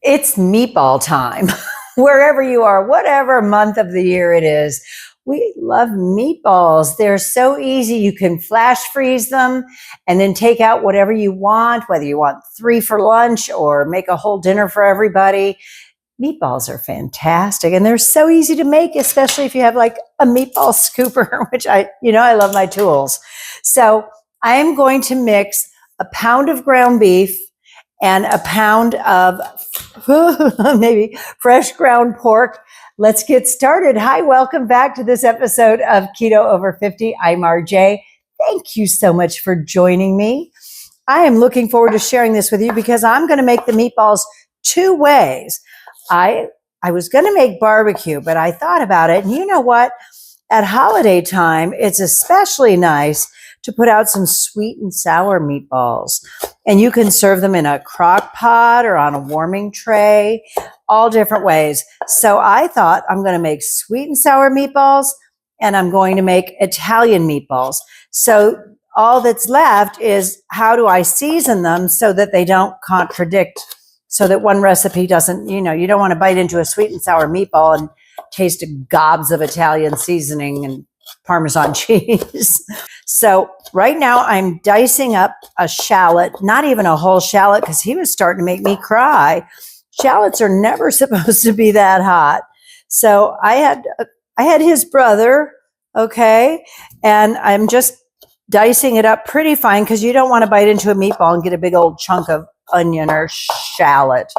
It's meatball time. Wherever you are, whatever month of the year it is, we love meatballs. They're so easy. You can flash freeze them and then take out whatever you want, whether you want 3 for lunch or make a whole dinner for everybody. Meatballs are fantastic and they're so easy to make, especially if you have like a meatball scooper, which I love my tools. So I am going to mix a pound of ground beef and a pound of maybe fresh ground pork. Let's get started. Hi, welcome back to this episode of Keto Over 50. I'm RJ. Thank you so much for joining me. I am looking forward to sharing this with you because I'm going to make the meatballs 2 ways. I was going to make barbecue, but I thought about it. And you know what? At holiday time, it's especially nice to put out some sweet and sour meatballs. And you can serve them in a crock pot or on a warming tray, all different ways. So I thought I'm going to make sweet and sour meatballs and I'm going to make Italian meatballs. So all that's left is how do I season them so that they don't contradict, so that one recipe doesn't, you don't want to bite into a sweet and sour meatball and taste gobs of Italian seasoning and Parmesan cheese. So right now I'm dicing up a shallot, not even a whole shallot because he was starting to make me cry. Shallots are never supposed to be that hot. So I had his brother, okay, and I'm just dicing it up pretty fine because you don't want to bite into a meatball and get a big old chunk of onion or shallot.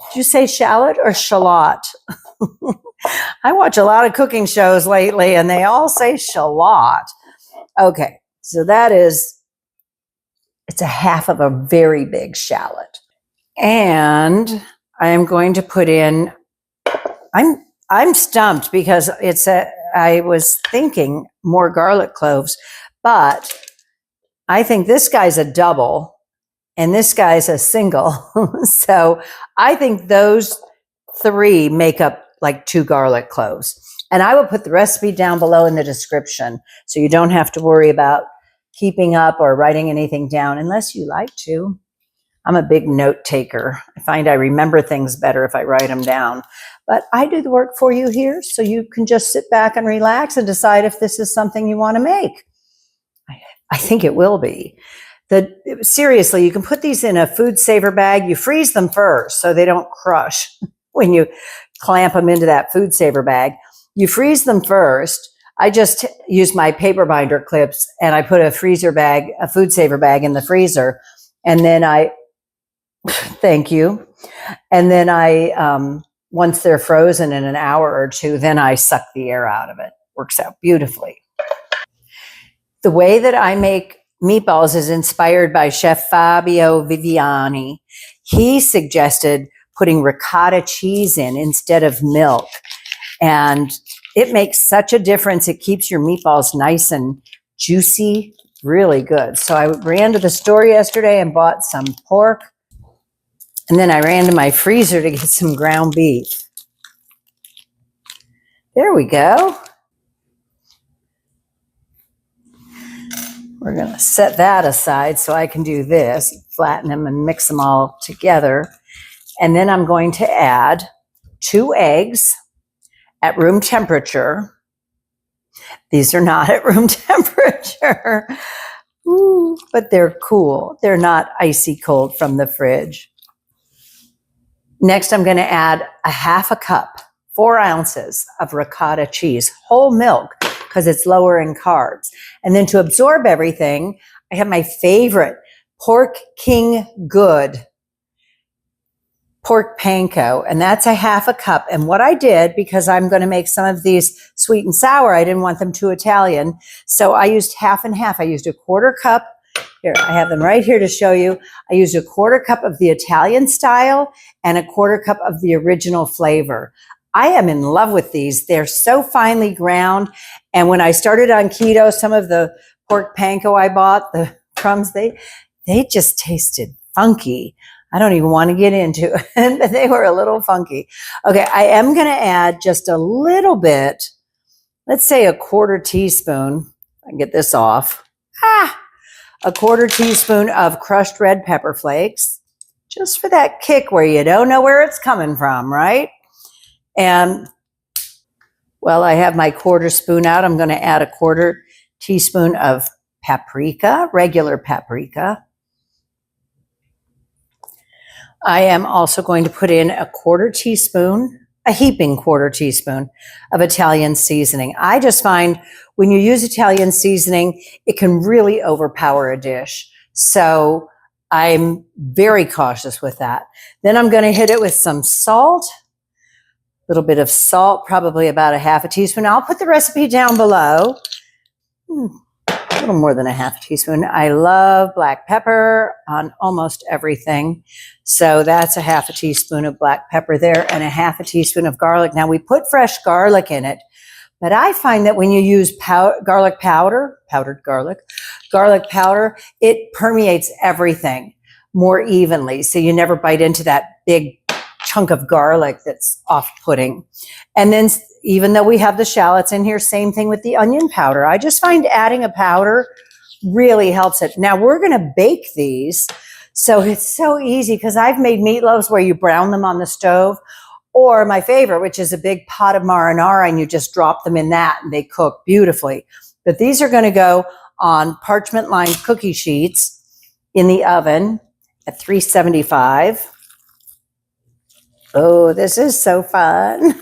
Did you say shallot or shallot? I watch a lot of cooking shows lately and they all say shallot. Okay, so it's a half of a very big shallot. And I am going to put in, I'm stumped because I was thinking more garlic cloves, but I think this guy's a double and this guy's a single. So I think those 3 make up like 2 garlic cloves. And I will put the recipe down below in the description so you don't have to worry about keeping up or writing anything down unless you like to. I'm a big note taker. I find I remember things better if I write them down. But I do the work for you here so you can just sit back and relax and decide if this is something you want to make. I think it will be. Seriously, you can put these in a food saver bag. You freeze them first so they don't crush when you clamp them into that food saver bag. You freeze them first. I just use my paper binder clips and I put a food saver bag in the freezer. And then thank you. And then once they're frozen in an hour or 2, then I suck the air out of it. Works out beautifully. The way that I make meatballs is inspired by Chef Fabio Viviani. He suggested putting ricotta cheese in instead of milk. And it makes such a difference. It keeps your meatballs nice and juicy, really good. So I ran to the store yesterday and bought some pork. And then I ran to my freezer to get some ground beef. There we go. We're going to set that aside so I can do this, flatten them and mix them all together. And then I'm going to add 2 eggs at room temperature. These are not at room temperature. Ooh, but they're cool. They're not icy cold from the fridge. Next, I'm going to add a half a cup, 4 ounces of ricotta cheese, whole milk, because it's lower in carbs. And then to absorb everything, I have my favorite Pork King Good pork panko, and that's a half a cup. And what I did, because I'm going to make some of these sweet and sour, I didn't want them too Italian. So I used half and half. I used a 1/4 cup. Here, I have them right here to show you. I used a 1/4 cup of the Italian style and a 1/4 cup of the original flavor. I am in love with these. They're so finely ground. And when I started on keto, some of the pork panko I bought, the crumbs, they just tasted funky. I don't even want to get into it, but they were a little funky. Okay, I am going to add just a little bit, let's say a 1/4 teaspoon. I can get this off. A 1/4 teaspoon of crushed red pepper flakes, just for that kick where you don't know where it's coming from, right? And well, I have my 1/4 spoon out. I'm going to add a 1/4 teaspoon of paprika, regular paprika. I am also going to put in a 1/4 teaspoon, a heaping 1/4 teaspoon of Italian seasoning. I just find when you use Italian seasoning, it can really overpower a dish. So I'm very cautious with that. Then I'm going to hit it with some salt, a little bit of salt, probably about a 1/2 teaspoon. I'll put the recipe down below. A little more than a 1/2 teaspoon. I love black pepper on almost everything. So that's a 1/2 teaspoon of black pepper there and a 1/2 teaspoon of garlic. Now we put fresh garlic in it, but I find that when you use garlic powder, powdered garlic powder, it permeates everything more evenly. So you never bite into that big chunk of garlic that's off-putting. And then even though we have the shallots in here, same thing with the onion powder. I just find adding a powder really helps it. Now we're going to bake these. So it's so easy because I've made meatloaves where you brown them on the stove, or my favorite, which is a big pot of marinara, and you just drop them in that and they cook beautifully. But these are going to go on parchment lined cookie sheets in the oven at 375. Oh, this is so fun.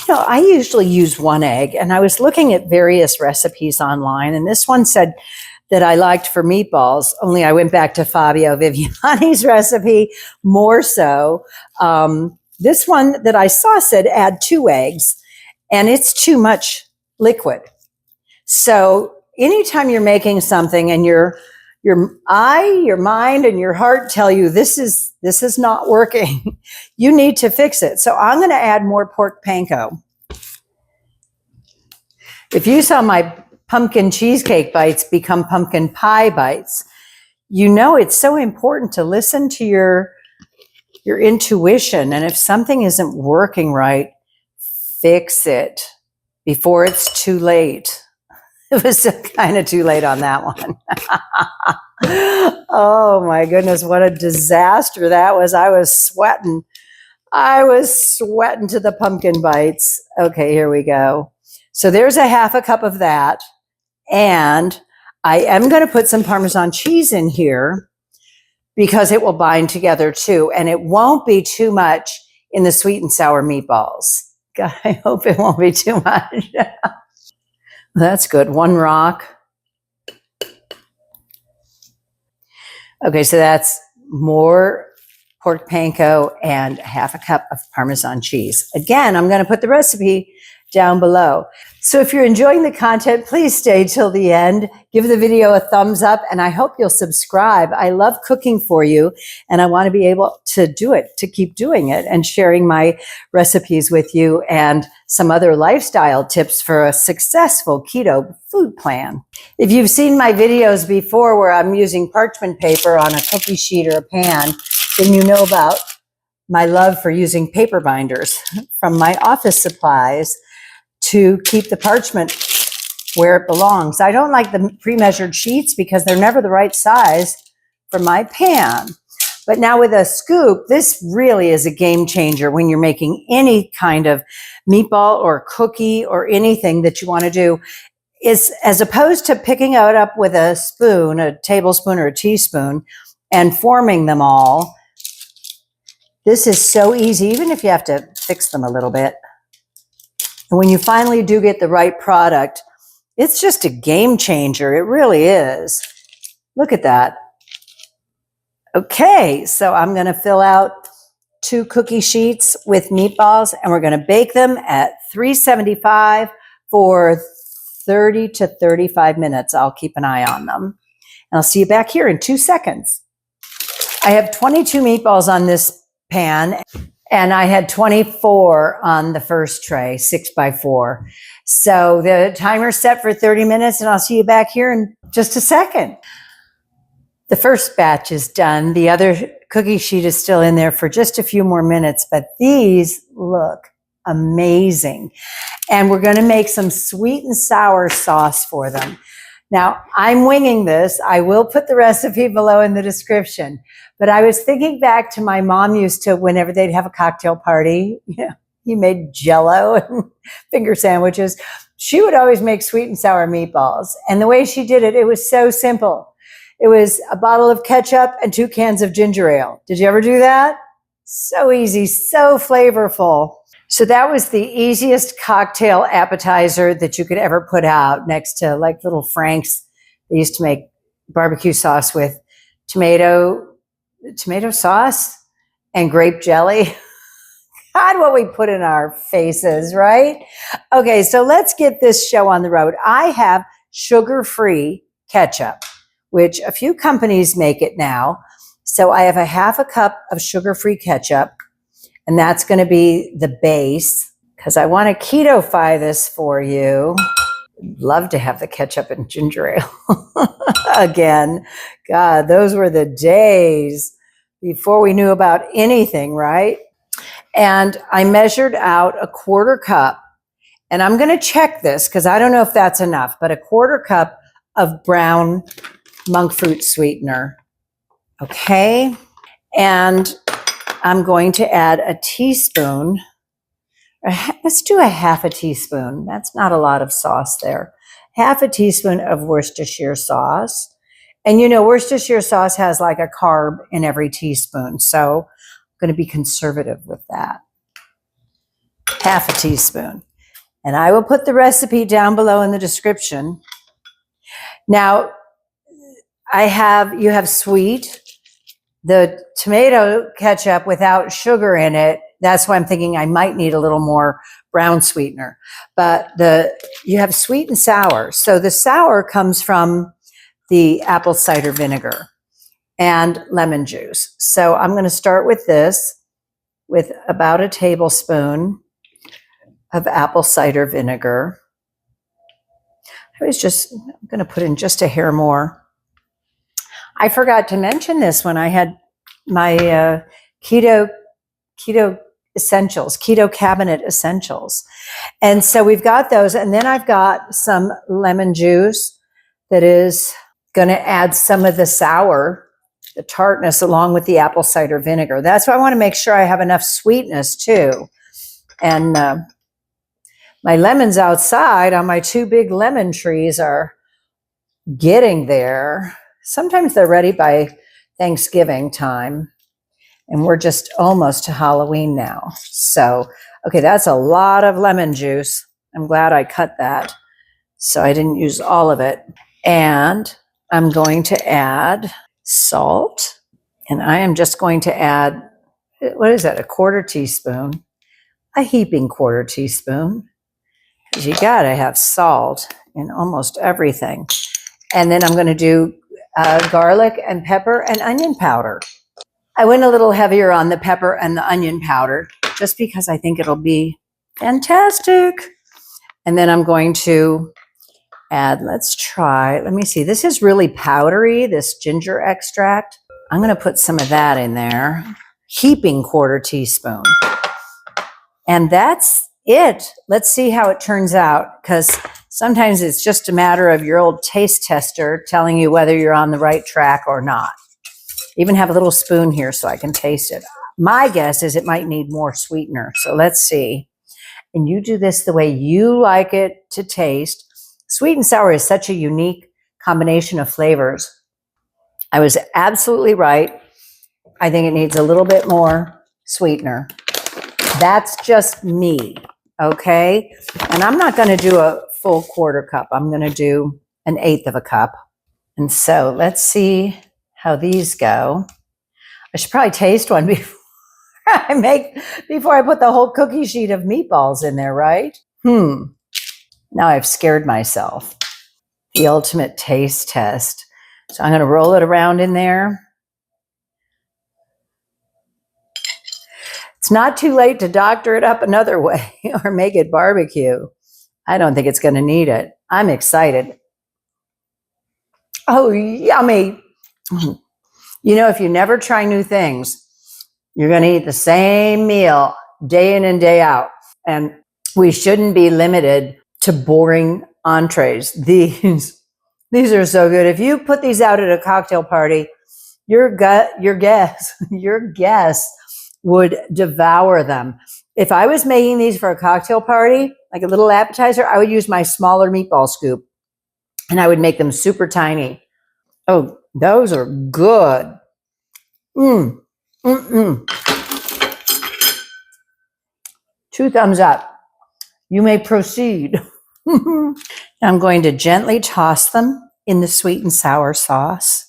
I usually use 1 egg, and I was looking at various recipes online, and this one said that I liked for meatballs, only I went back to Fabio Viviani's recipe more so. This one that I saw said add 2 eggs, and it's too much liquid. So anytime you're making something and your eye, your mind, and your heart tell you this is not working, you need to fix it. So I'm going to add more pork panko. If you saw my pumpkin cheesecake bites become pumpkin pie bites, you know it's so important to listen to your intuition. And if something isn't working right, fix it before it's too late. It was kind of too late on that one. Oh my goodness, what a disaster that was. I was sweating to the pumpkin bites. Okay, here we go. So there's a 1/2 cup of that. And I am going to put some Parmesan cheese in here because it will bind together too. And it won't be too much in the sweet and sour meatballs. God, I hope it won't be too much. That's good. 1 rock. Okay, so that's more pork panko and 1/2 cup of Parmesan cheese. Again, I'm going to put the recipe down below. So if you're enjoying the content, please stay till the end. Give the video a thumbs up, and I hope you'll subscribe. I love cooking for you, and I want to be able to do it, to keep doing it, and sharing my recipes with you and some other lifestyle tips for a successful keto food plan. If you've seen my videos before where I'm using parchment paper on a cookie sheet or a pan, then you know about my love for using paper binders from my office supplies to keep the parchment where it belongs. I don't like the pre-measured sheets because they're never the right size for my pan. But now with a scoop, this really is a game changer when you're making any kind of meatball or cookie or anything that you want to do. Is as opposed to picking it up with a spoon, a tablespoon or a teaspoon, and forming them all. This is so easy, even if you have to fix them a little bit. And when you finally do get the right product, it's just a game changer. It really is. Look at that. Okay, so I'm going to fill out 2 cookie sheets with meatballs, and we're going to bake them at 375 for 30 to 35 minutes. I'll keep an eye on them. And I'll see you back here in 2 seconds. I have 22 meatballs on this pan, and I had 24 on the first tray, 6x4. So the timer's set for 30 minutes, and I'll see you back here in just a second. The first batch is done. The other cookie sheet is still in there for just a few more minutes, but these look amazing. And we're going to make some sweet and sour sauce for them. Now, I'm winging this. I will put the recipe below in the description. But I was thinking back to my mom used to, whenever they'd have a cocktail party, he made Jell-O and finger sandwiches. She would always make sweet and sour meatballs. And the way she did it, it was so simple. It was a bottle of ketchup and 2 cans of ginger ale. Did you ever do that? So easy, so flavorful. So that was the easiest cocktail appetizer that you could ever put out, next to like little Frank's. They used to make barbecue sauce with tomato sauce and grape jelly. God, what we put in our faces, right? Okay, so let's get this show on the road. I have sugar-free ketchup, which a few companies make it now. So I have a half a cup of sugar-free ketchup, and that's going to be the base, because I want to keto-fy this for you. Love to have the ketchup and ginger ale again. God, those were the days before we knew about anything, right? And I measured out a 1/4 cup, and I'm going to check this because I don't know if that's enough, but a 1/4 cup of brown monk fruit sweetener. Okay. And I'm going to add a teaspoon. Let's do a half a teaspoon. That's not a lot of sauce there. Half a teaspoon of Worcestershire sauce. And Worcestershire sauce has like a carb in every teaspoon. So I'm going to be conservative with that. Half a teaspoon. And I will put the recipe down below in the description. Now, you have sweet, the tomato ketchup without sugar in it. That's why I'm thinking I might need a little more brown sweetener. But you have sweet and sour. So the sour comes from the apple cider vinegar and lemon juice. So I'm going to start with this, with about a tablespoon of apple cider vinegar. I'm going to put in just a hair more. I forgot to mention this when I had my keto essentials, keto cabinet essentials. And so we've got those. And then I've got some lemon juice that is going to add some of the sour, the tartness, along with the apple cider vinegar. That's why I want to make sure I have enough sweetness too. And my lemons outside on my 2 big lemon trees are getting there. Sometimes they're ready by Thanksgiving time, and we're just almost to Halloween now. So, okay, that's a lot of lemon juice. I'm glad I cut that, so I didn't use all of it. And I'm going to add salt, and I am just going to add, what is that, a 1/4 teaspoon, a heaping 1/4 teaspoon, because you gotta have salt in almost everything. And then I'm going to do garlic and pepper and onion powder. I went a little heavier on the pepper and the onion powder just because I think it'll be fantastic. And then I'm going to add, let me see, this is really powdery, this ginger extract. I'm going to put some of that in there, heaping 1/4 teaspoon. And that's it. Let's see how it turns out, because sometimes it's just a matter of your old taste tester telling you whether you're on the right track or not. Even have a little spoon here so I can taste it. My guess is it might need more sweetener. So let's see. And you do this the way you like it to taste. Sweet and sour is such a unique combination of flavors. I was absolutely right. I think it needs a little bit more sweetener. That's just me, okay? And I'm not going to do a full 1/4 cup. I'm going to do 1/8 of a cup. And so let's see how these go. I should probably taste one before I put the whole cookie sheet of meatballs in there, right? Now I've scared myself. The ultimate taste test. So I'm going to roll it around in there. It's not too late to doctor it up another way or make it barbecue. I don't think it's going to need it. I'm excited. Oh, yummy. If you never try new things, you're going to eat the same meal day in and day out. And we shouldn't be limited to boring entrees. These These are so good. If you put these out at a cocktail party, your guests would devour them. If I was making these for a cocktail party, like a little appetizer, I would use my smaller meatball scoop and I would make them super tiny. Oh, those are good. Mm. Mm-mm. 2 thumbs up. You may proceed. I'm going to gently toss them in the sweet and sour sauce.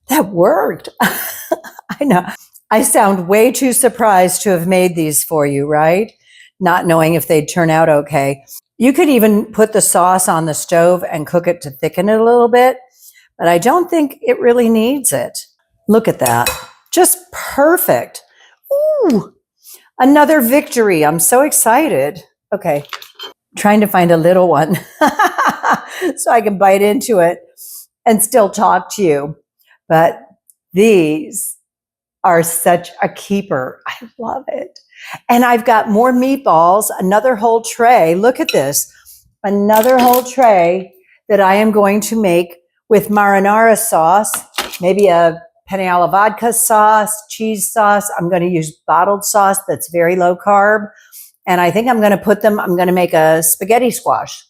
That worked. I know. I sound way too surprised to have made these for you, right? Not knowing if they'd turn out okay. You could even put the sauce on the stove and cook it to thicken it a little bit, but I don't think it really needs it. Look at that. Just perfect. Ooh, another victory. I'm so excited. Okay, trying to find a little one so I can bite into it and still talk to you. But these are such a keeper. I love it. And I've got more meatballs, another whole tray. Look at this. Another whole tray that I am going to make with marinara sauce, maybe a penne alla vodka sauce, cheese sauce. I'm going to use bottled sauce that's very low carb. And I think I'm going to make a spaghetti squash.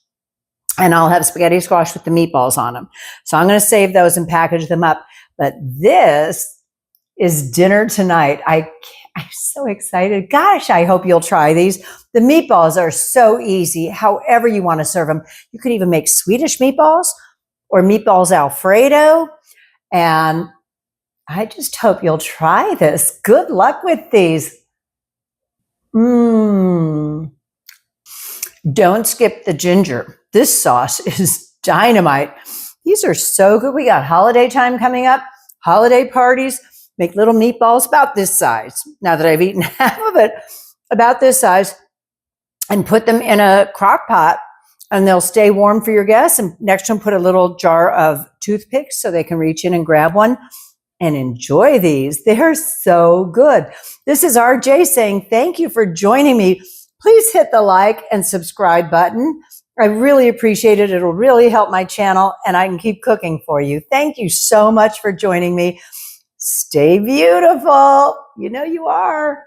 And I'll have spaghetti squash with the meatballs on them. So I'm going to save those and package them up. But this is dinner tonight. I'm so excited. Gosh, I hope you'll try these. The meatballs are so easy, however you want to serve them. You could even make Swedish meatballs or meatballs Alfredo. And I just hope you'll try this. Good luck with these. Don't skip the ginger. This sauce is dynamite. These are so good. We got holiday time coming up, holiday parties. Make little meatballs about this size. Now that I've eaten half of it, about this size, and put them in a crock pot, and they'll stay warm for your guests. And next to them, put a little jar of toothpicks so they can reach in and grab one and enjoy these. They're so good. This is RJ saying thank you for joining me. Please hit the like and subscribe button. I really appreciate it. It'll really help my channel, and I can keep cooking for you. Thank you so much for joining me. Stay beautiful. You know you are.